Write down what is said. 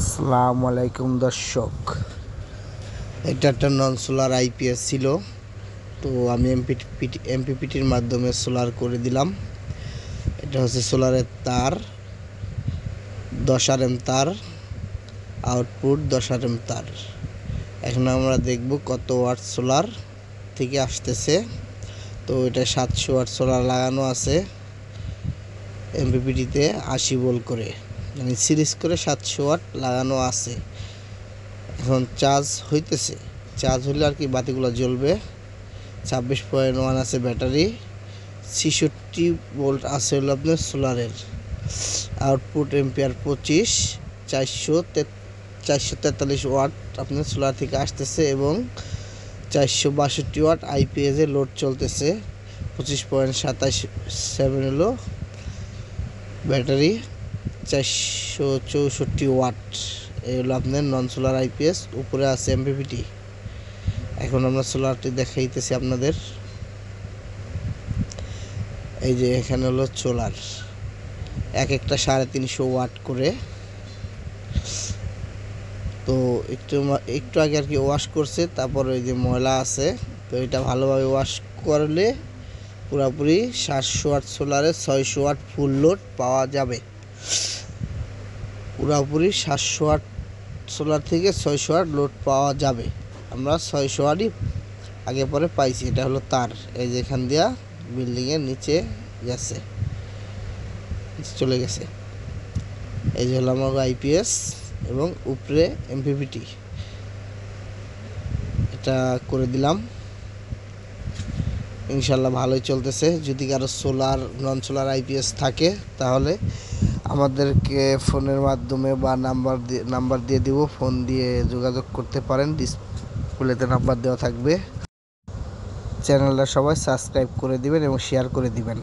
আসসালামু আলাইকুম দর্শক, এটা একটা নন সোলার আইপিএস ছিল। তো আমি এমপিপিটির মাধ্যমে সোলার করে দিলাম। এটা হচ্ছে সোলারের তার, 10 RM তার, আউটপুট 10 RM তার। এখন আমরা দেখব কত ওয়াট সোলার থেকে আসতেছে। তো এটা 700 ওয়াট সোলার লাগানো আছে এমপিপিটিতে, 80 ভোল্ট করে, মানে সিরিজ করে 700 ওয়াট লাগানো আছে। এখন চার্জ হইতেছে, চার্জ হলে আর কি বাতিগুলো জ্বলবে। 26.1 আছে ব্যাটারি, 66 ভোল্ট আছে হলো আপনার সোলারের। আউটপুট এম্পিয়ার 25, 443 ওয়াট আপনার সোলার থেকে আসতেছে এবং 462 ওয়াট আইপিএসে লোড চলতেছে। 25.27 হলো ব্যাটারি, 464 ওয়াট। এই হলো আপনার নন সোলার আইপিএস, উপরে আছে এমপিপিটি। এখন আমরা সোলারটি দেখাইতেছি আপনাদের। এই যে এখানে হলো সোলার, এক একটা 350 ওয়াট করে। তো একটু আগে আর কি ওয়াশ করছে, তারপর ওই যে ময়লা আছে, তো এটা ভালোভাবে ওয়াশ করলে পুরোপুরি 700 ওয়াট সোলারে 600 ওয়াট ফুল লোড পাওয়া যাবে। পুরোপুরি 700 ওয়াট সোলার থেকে 600 ওয়াট লোড পাওয়া যাবে। আমরা 600 ওয়াটই আগে পরে পাইছি। এটা হলো তার, এই যে এখান দিয়া বিল্ডিংয়ের নিচে গেছে, চলে গেছে। এই যে হলো আমার আইপিএস এবং উপরে এমপিপিটি। এটা করে দিলাম, ইনশাল্লাহ ভালোই চলতেছে। যদি কারো সোলার নন সোলার আইপিএস থাকে তাহলে আমাদেরকে ফোনের মাধ্যমে বা নাম্বার দিয়ে দিব, ফোন দিয়ে যোগাযোগ করতে পারেন। ডিসপ্লেতে নাম্বার দেওয়া থাকবে। চ্যানেলটা সবাই সাবস্ক্রাইব করে দিবেন এবং শেয়ার করে দিবেন।